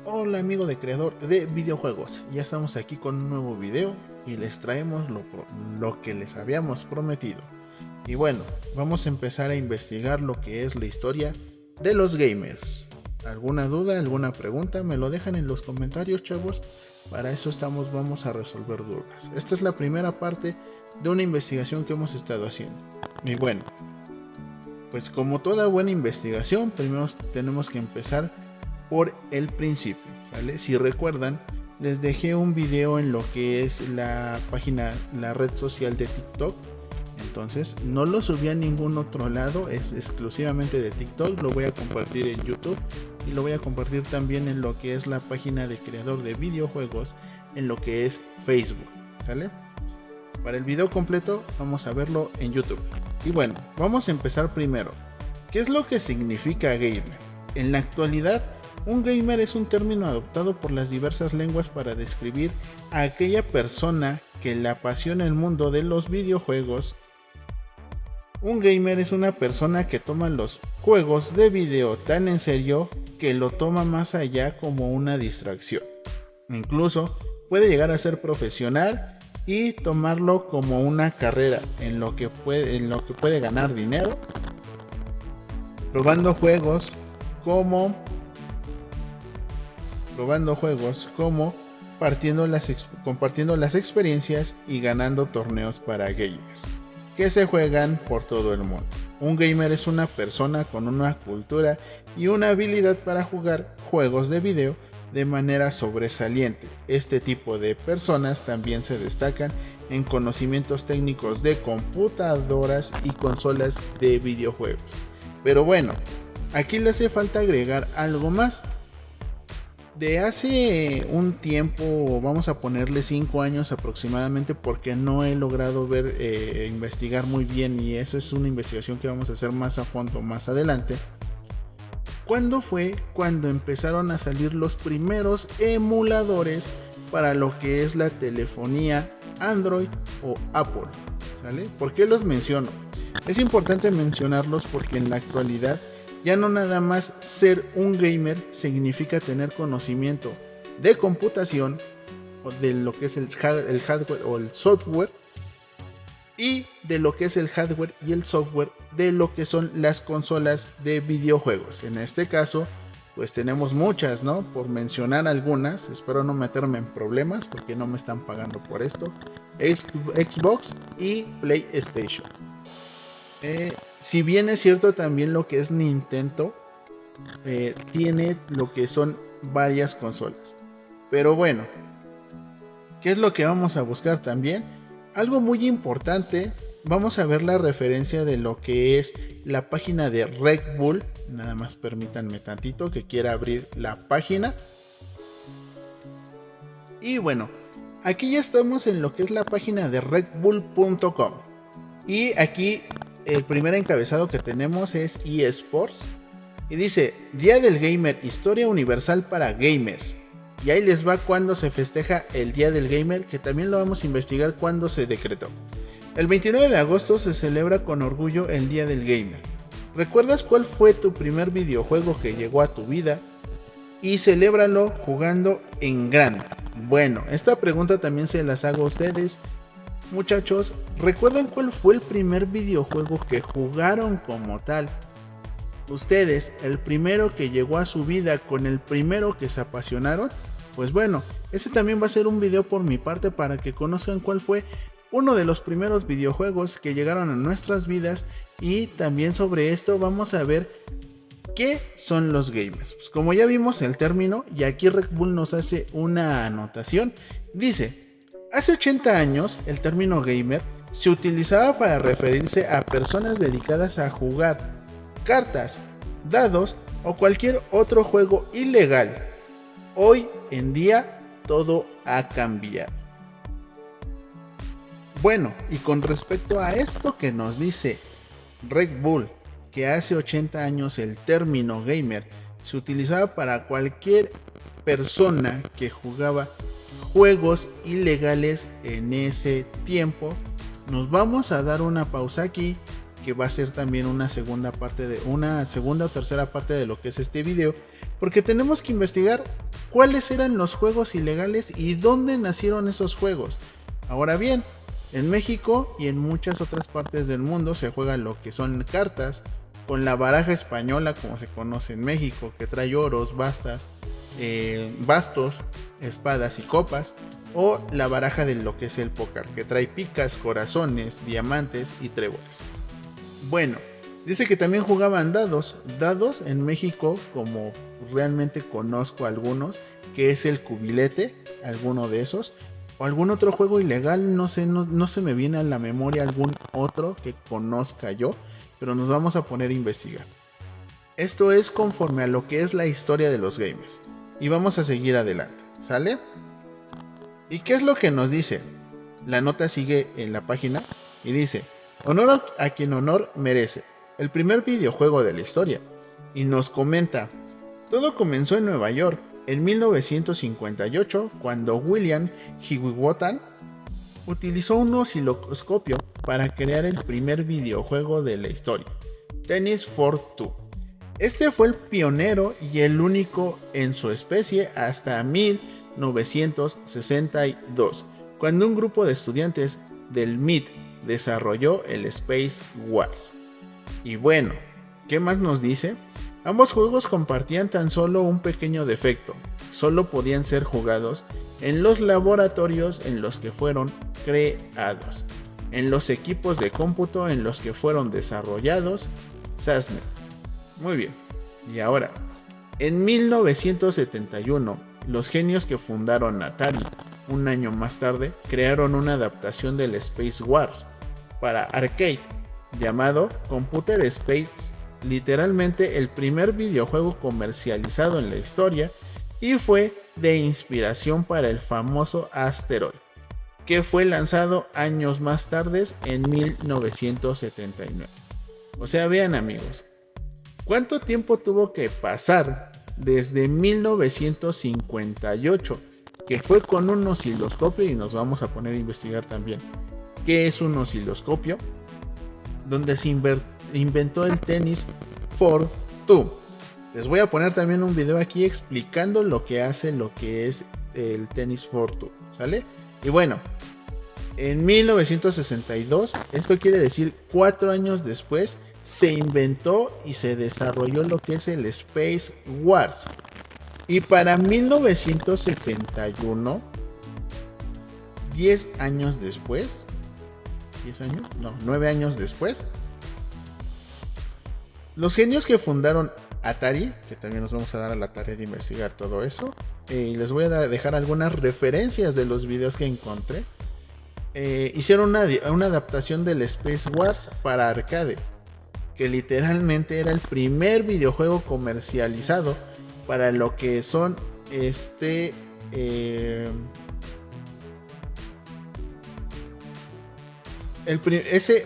Hola amigo de creador de videojuegos, ya estamos aquí con un nuevo video y les traemos lo que les habíamos prometido. Y bueno, vamos a empezar a investigar lo que es la historia de los gamers. ¿Alguna duda, alguna pregunta? Me lo dejan en los comentarios, chavos. Para eso estamos, vamos a resolver dudas. Esta es la primera parte de una investigación que hemos estado haciendo. Y bueno, pues como toda buena investigación, primero tenemos que empezar por el principio, ¿sale? Si recuerdan, les dejé un video en lo que es la página, la red social de TikTok. Entonces no lo subí a ningún otro lado, es exclusivamente de TikTok. Lo voy a compartir en YouTube y lo voy a compartir también en lo que es la página de creador de videojuegos, en lo que es Facebook, ¿sale? Para el video completo vamos a verlo en YouTube. Y bueno, vamos a empezar primero. ¿Qué es lo que significa gamer? En la actualidad, un gamer es un término adoptado por las diversas lenguas para describir a aquella persona que le apasiona el mundo de los videojuegos. Un gamer es una persona que toma los juegos de video tan en serio que lo toma más allá como una distracción. Incluso puede llegar a ser profesional y tomarlo como una carrera en lo que puede ganar dinero, probando juegos como compartiendo las experiencias y ganando torneos para gamers que se juegan por todo el mundo. Un gamer es una persona con una cultura y una habilidad para jugar juegos de video de manera sobresaliente. Este tipo de personas también se destacan en conocimientos técnicos de computadoras y consolas de videojuegos. Pero bueno, aquí le hace falta agregar algo más. De hace un tiempo, vamos a ponerle 5 años aproximadamente, porque no he logrado investigar muy bien, y eso es una investigación que vamos a hacer más a fondo más adelante. ¿Cuándo fue cuando empezaron a salir los primeros emuladores para lo que es la telefonía Android o Apple? ¿Sale? ¿Por qué los menciono? Es importante mencionarlos porque en la actualidad ya no nada más ser un gamer significa tener conocimiento de computación o de lo que es el hardware o el software, y de lo que es el hardware y el software de lo que son las consolas de videojuegos. En este caso, pues tenemos muchas, ¿no? Por mencionar algunas, espero no meterme en problemas porque no me están pagando por esto. Xbox y PlayStation. Si bien es cierto también lo que es Nintendo, tiene lo que son varias consolas. Pero bueno, ¿qué es lo que vamos a buscar también? Algo muy importante, vamos a ver la referencia de lo que es la página de Red Bull. Nada más permítanme tantito que quiera abrir la página. Y bueno, aquí ya estamos en lo que es la página de redbull.com. Y aquí el primer encabezado que tenemos es eSports. Y dice, Día del Gamer, historia universal para gamers. Y ahí les va cuando se festeja el Día del Gamer, que también lo vamos a investigar cuando se decretó. El 29 de agosto se celebra con orgullo el Día del Gamer. ¿Recuerdas cuál fue tu primer videojuego que llegó a tu vida? Y celébralo jugando en grande. Bueno, esta pregunta también se las hago a ustedes. Muchachos, ¿recuerdan cuál fue el primer videojuego que jugaron como tal? Ustedes, el primero que llegó a su vida con el primero que se apasionaron. Pues bueno, ese también va a ser un video por mi parte para que conozcan cuál fue uno de los primeros videojuegos que llegaron a nuestras vidas. Y también sobre esto vamos a ver qué son los gamers. Pues como ya vimos el término, y aquí Red Bull nos hace una anotación, dice: hace 80 años el término gamer se utilizaba para referirse a personas dedicadas a jugar cartas, dados o cualquier otro juego ilegal. Hoy en día todo ha cambiado. Bueno, y con respecto a esto que nos dice Red Bull, que hace 80 años el término gamer se utilizaba para cualquier persona que jugaba juegos ilegales en ese tiempo, nos vamos a dar una pausa aquí, que va a ser también una segunda o tercera parte de lo que es este video, porque tenemos que investigar cuáles eran los juegos ilegales y dónde nacieron esos juegos. Ahora bien, en México y en muchas otras partes del mundo se juega lo que son cartas, con la baraja española como se conoce en México, que trae oros, bastos, espadas y copas, o la baraja de lo que es el póker, que trae picas, corazones, diamantes y tréboles. Bueno, dice que también jugaban dados en México, como realmente conozco algunos, que es el cubilete, alguno de esos, o algún otro juego ilegal, no sé, no se me viene a la memoria algún otro que conozca yo, pero nos vamos a poner a investigar. Esto es conforme a lo que es la historia de los gamers, y vamos a seguir adelante, ¿sale? ¿Y qué es lo que nos dice? La nota sigue en la página y dice: honor a quien honor merece, el primer videojuego de la historia. Y nos comenta: todo comenzó en Nueva York en 1958, cuando William Higinbotham utilizó un osciloscopio para crear el primer videojuego de la historia, Tennis for Two. Este fue el pionero y el único en su especie hasta 1962, cuando un grupo de estudiantes del MIT desarrolló el Space Wars. Y bueno, ¿qué más nos dice? Ambos juegos compartían tan solo un pequeño defecto: solo podían ser jugados en los laboratorios en los que fueron creados, en los equipos de cómputo en los que fueron desarrollados. SASnet. Muy bien. Y ahora, en 1971, los genios que fundaron Atari, un año más tarde, crearon una adaptación del Space Wars para arcade, llamado Computer Space, literalmente el primer videojuego comercializado en la historia, y fue de inspiración para el famoso Asteroid, que fue lanzado años más tarde, en 1979. O sea, vean amigos, ¿cuánto tiempo tuvo que pasar desde 1958, que fue con un osciloscopio? Y nos vamos a poner a investigar también qué es un osciloscopio, donde se inventó el Tennis for Two. Les voy a poner también un video aquí explicando lo que hace lo que es el Tennis for Two, ¿sale? Y bueno, en 1962, esto quiere decir 4 años después, se inventó y se desarrolló lo que es el Space Wars. Y para 1971, 10 años después, 10 años, no, 9 años después, los genios que fundaron Atari, que también nos vamos a dar a la tarea de investigar todo eso, y les voy a dejar algunas referencias de los videos que encontré, hicieron una adaptación del Space Wars para arcade, que literalmente era el primer videojuego comercializado para lo que son ese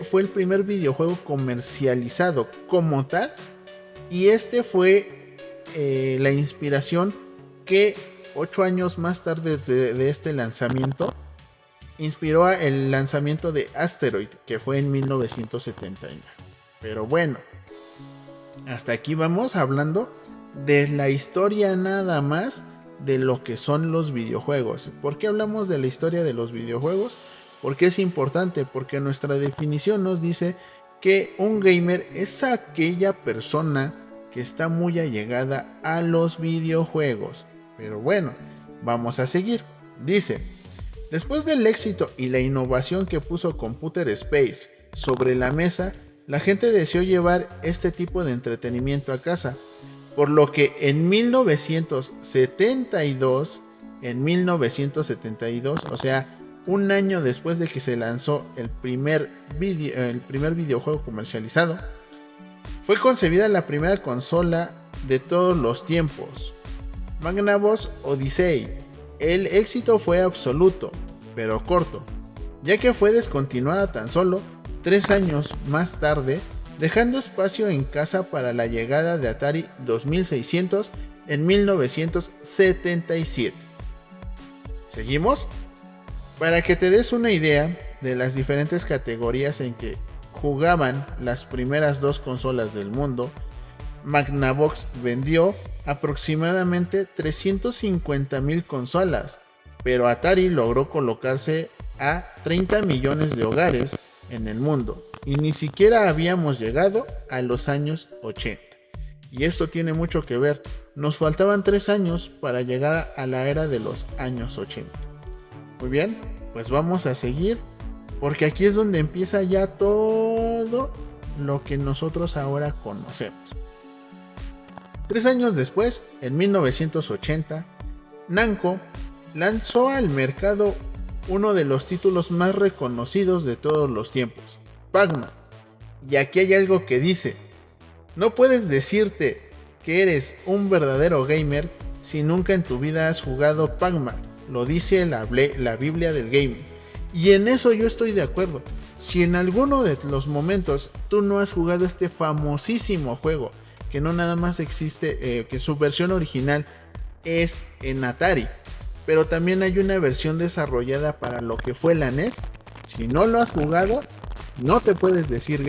fue el primer videojuego comercializado como tal, y este fue la inspiración que 8 años más tarde de este lanzamiento inspiró el lanzamiento de Asteroid, que fue en 1979. Pero bueno, hasta aquí vamos hablando de la historia nada más de lo que son los videojuegos. ¿Por qué hablamos de la historia de los videojuegos? Porque es importante, porque nuestra definición nos dice que un gamer es aquella persona que está muy allegada a los videojuegos. Pero bueno, vamos a seguir. Dice: después del éxito y la innovación que puso Computer Space sobre la mesa, la gente deseó llevar este tipo de entretenimiento a casa, por lo que en 1972, o sea, un año después de que se lanzó el primer videojuego comercializado, fue concebida la primera consola de todos los tiempos, Magnavox Odyssey. El éxito fue absoluto, pero corto, ya que fue descontinuada tan solo 3 años más tarde, dejando espacio en casa para la llegada de Atari 2600 en 1977. ¿Seguimos? Para que te des una idea de las diferentes categorías en que jugaban las primeras 2 consolas del mundo, Magnavox vendió aproximadamente 350,000 consolas, pero Atari logró colocarse a 30 millones de hogares en el mundo y ni siquiera habíamos llegado a los años 80. Y esto tiene mucho que ver, nos faltaban 3 años para llegar a la era de los años 80. Muy bien, pues vamos a seguir, porque aquí es donde empieza ya todo lo que nosotros ahora conocemos. 3 años después, en 1980, Namco lanzó al mercado uno de los títulos más reconocidos de todos los tiempos, Pac-Man. Y aquí hay algo que dice: no puedes decirte que eres un verdadero gamer si nunca en tu vida has jugado Pac-Man. Lo dice la Biblia del gaming. Y en eso yo estoy de acuerdo. Si en alguno de los momentos tú no has jugado este famosísimo juego, que no nada más existe, que su versión original es en Atari, pero también hay una versión desarrollada para lo que fue la NES, si no lo has jugado, no te puedes decir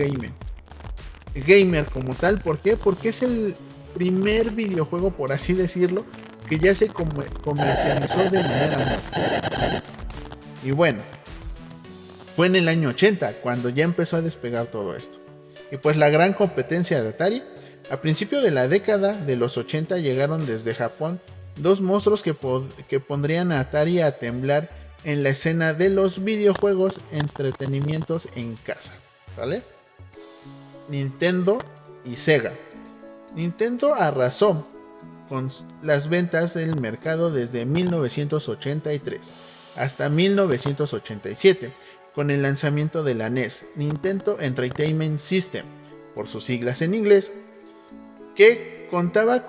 gamer como tal. ¿Por qué? Porque es el primer videojuego, por así decirlo, que ya se comercializó de manera mundial. Y bueno, fue en el año 80 cuando ya empezó a despegar todo esto. Y pues la gran competencia de Atari, a principio de la década de los 80 llegaron desde Japón dos monstruos que pondrían a Atari a temblar en la escena de los videojuegos entretenimientos en casa, ¿sale? Nintendo y Sega. Nintendo arrasó con las ventas del mercado desde 1983 hasta 1987 con el lanzamiento de la NES, Nintendo Entertainment System, por sus siglas en inglés, que costaba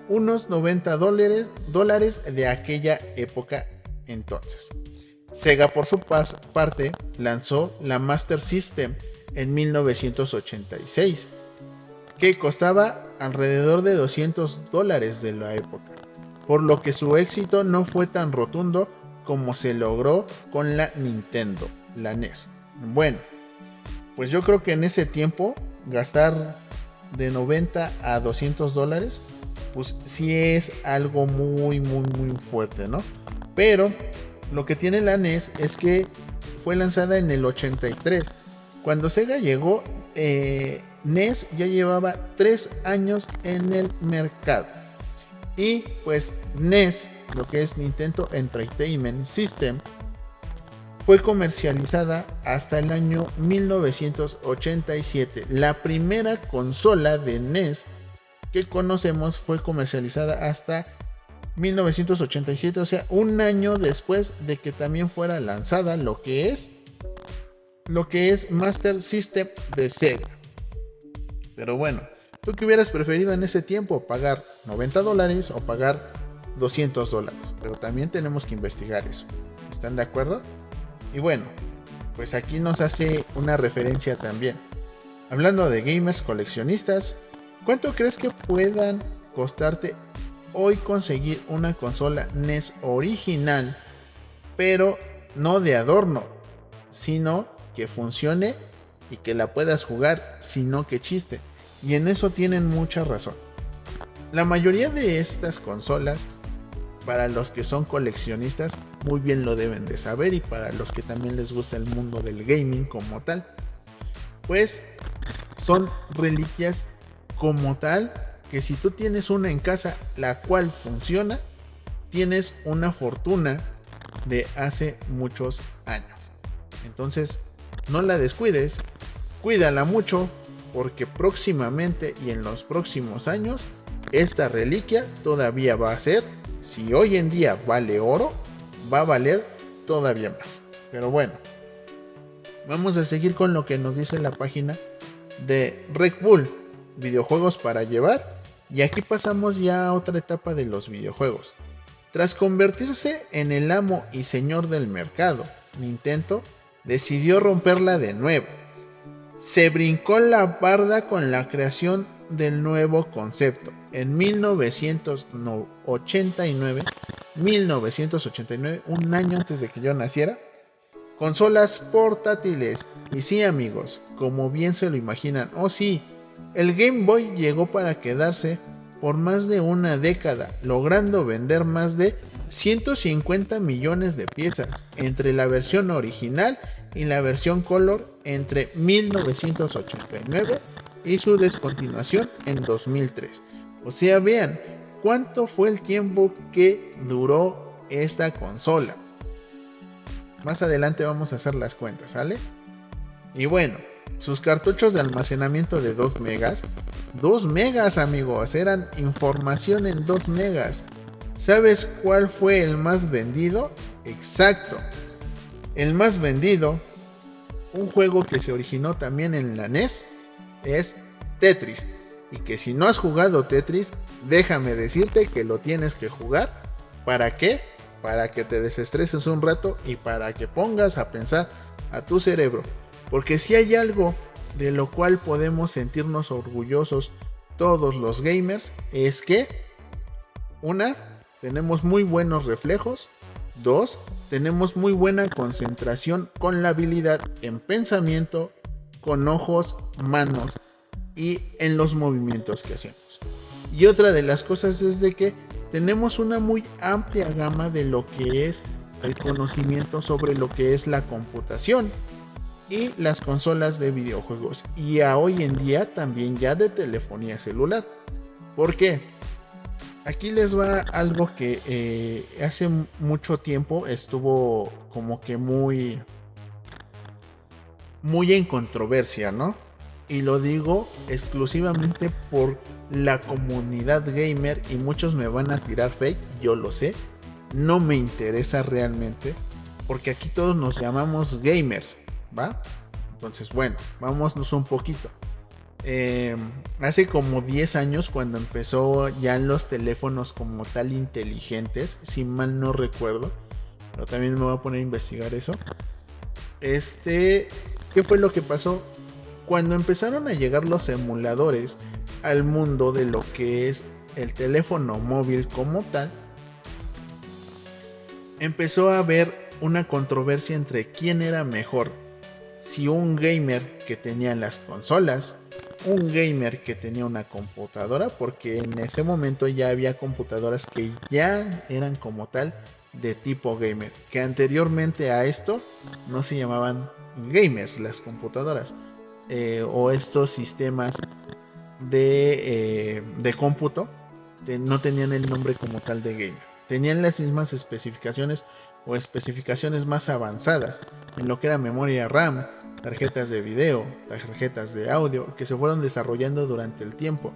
unos $90 de aquella época entonces. Sega por su parte lanzó la Master System en 1986, que costaba alrededor de $200 de la época, por lo que su éxito no fue tan rotundo como se logró con la Nintendo, la NES. Bueno, pues yo creo que en ese tiempo gastar de $90 a $200, pues sí es algo muy fuerte, ¿no? Pero lo que tiene la NES es que fue lanzada en el 83. Cuando Sega llegó, NES ya llevaba 3 años en el mercado. Y pues NES, lo que es Nintendo Entertainment System, fue comercializada hasta el año 1987. La primera consola de NES que conocemos fue comercializada hasta 1987, o sea, un año después de que también fuera lanzada lo que es Master System de Sega. Pero bueno, ¿tú qué hubieras preferido en ese tiempo? ¿Pagar $90 o pagar $200? Pero también tenemos que investigar eso. ¿Están de acuerdo? Y bueno, pues aquí nos hace una referencia también. Hablando de gamers coleccionistas, ¿cuánto crees que puedan costarte hoy conseguir una consola NES original, pero no de adorno, sino que funcione y que la puedas jugar, sino que chiste? Y en eso tienen mucha razón. La mayoría de estas consolas, para los que son coleccionistas, muy bien lo deben de saber, y para los que también les gusta el mundo del gaming como tal, pues son reliquias como tal, que si tú tienes una en casa la cual funciona, tienes una fortuna de hace muchos años. Entonces no la descuides, cuídala mucho, porque próximamente y en los próximos años esta reliquia todavía va a ser, si hoy en día vale oro, va a valer todavía más. Pero bueno, vamos a seguir con lo que nos dice la página de Red Bull, videojuegos para llevar. Y aquí pasamos ya a otra etapa de los videojuegos. Tras convertirse en el amo y señor del mercado, Nintendo decidió romperla de nuevo. Se brincó la barda con la creación del nuevo concepto. En 1989, un año antes de que yo naciera, consolas portátiles. Y sí, amigos, como bien se lo imaginan, oh sí, el Game Boy llegó para quedarse por más de una década, logrando vender más de 150 millones de piezas entre la versión original y la versión color entre 1989 y su descontinuación en 2003. O sea, vean cuánto fue el tiempo que duró esta consola. Más adelante vamos a hacer las cuentas, ¿sale? Y bueno, sus cartuchos de almacenamiento de 2 megas. 2 megas, amigos, eran información en 2 megas. ¿Sabes cuál fue el más vendido? Exacto. El más vendido, un juego que se originó también en la NES, es Tetris. Y que si no has jugado Tetris, déjame decirte que lo tienes que jugar. ¿Para qué? Para que te desestreses un rato y para que pongas a pensar a tu cerebro. Porque si hay algo de lo cual podemos sentirnos orgullosos todos los gamers, es que 1. Tenemos muy buenos reflejos. 2. Tenemos muy buena concentración con la habilidad en pensamiento, con ojos, manos y en los movimientos que hacemos. Y otra de las cosas es de que tenemos una muy amplia gama de lo que es el conocimiento sobre lo que es la computación y las consolas de videojuegos, y a hoy en día también ya de telefonía celular. ¿Por qué? Aquí les va algo que hace mucho tiempo estuvo como que muy en controversia, ¿no? Y lo digo exclusivamente por la comunidad gamer, y muchos me van a tirar fake, yo lo sé, no me interesa realmente, porque aquí todos nos llamamos gamers, ¿va? Entonces, bueno, vámonos un poquito. Hace como 10 años, cuando empezó ya los teléfonos como tal inteligentes, si mal no recuerdo, pero también me voy a poner a investigar eso. ¿Qué fue lo que pasó? Cuando empezaron a llegar los emuladores al mundo de lo que es el teléfono móvil como tal, empezó a haber una controversia entre quién era mejor. Si un gamer que tenía las consolas, un gamer que tenía una computadora, porque en ese momento ya había computadoras que ya eran como tal de tipo gamer, que anteriormente a esto no se llamaban gamers las computadoras, o estos sistemas de cómputo no tenían el nombre como tal de gamer, tenían las mismas especificaciones o especificaciones más avanzadas en lo que era memoria RAM, tarjetas de video, tarjetas de audio, que se fueron desarrollando durante el tiempo,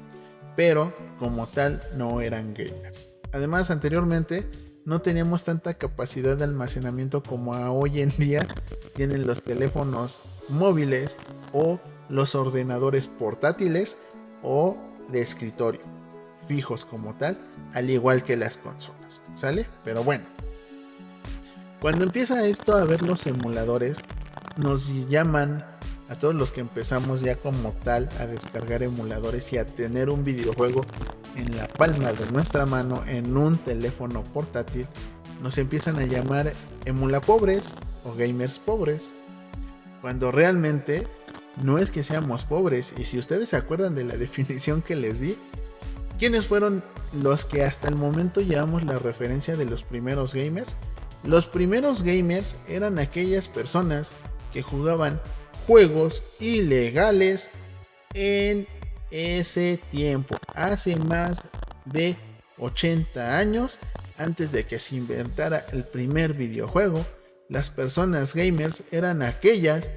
pero como tal no eran gamers. Además, anteriormente no teníamos tanta capacidad de almacenamiento como hoy en día tienen los teléfonos móviles o los ordenadores portátiles o de escritorio, fijos como tal, al igual que las consolas, ¿sale? Pero bueno, cuando empieza esto a ver los emuladores, nos llaman a todos los que empezamos ya como tal a descargar emuladores y a tener un videojuego en la palma de nuestra mano en un teléfono portátil, nos empiezan a llamar emulapobres o gamers pobres, cuando realmente no es que seamos pobres. Y si ustedes se acuerdan de la definición que les di, ¿quiénes fueron los que hasta el momento llevamos la referencia de los primeros gamers? Los primeros gamers eran aquellas personas que jugaban juegos ilegales en ese tiempo, hace más de 80 años, antes de que se inventara el primer videojuego. Las personas gamers eran aquellas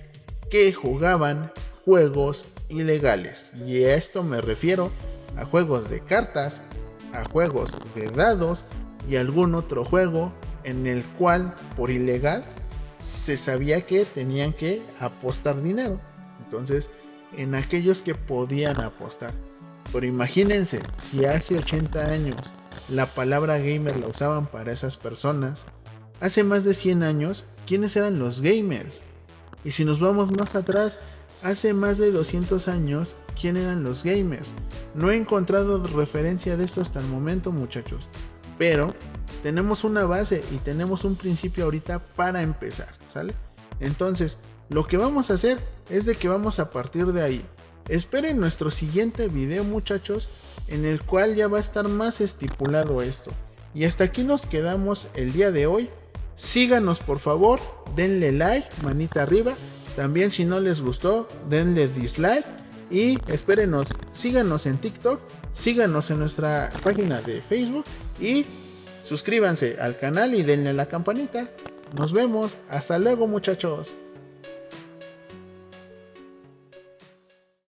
que jugaban juegos ilegales, y a esto me refiero a juegos de cartas, a juegos de dados y algún otro juego en el cual por ilegal se sabía que tenían que apostar dinero. Entonces, en aquellos que podían apostar. Pero imagínense, si hace 80 años la palabra gamer la usaban para esas personas, hace más de 100 años, ¿quiénes eran los gamers? Y si nos vamos más atrás, hace más de 200 años, ¿quién eran los gamers? No he encontrado referencia de esto hasta el momento, muchachos, pero tenemos una base y tenemos un principio ahorita para empezar, ¿sale? Entonces, lo que vamos a hacer es de que vamos a partir de ahí. Esperen nuestro siguiente video, muchachos, en el cual ya va a estar más estipulado esto. Y hasta aquí nos quedamos el día de hoy. Síganos por favor, denle like, manita arriba. También si no les gustó, denle dislike. Y espérenos, síganos en TikTok, síganos en nuestra página de Facebook y suscríbanse al canal y denle a la campanita. Nos vemos, hasta luego muchachos.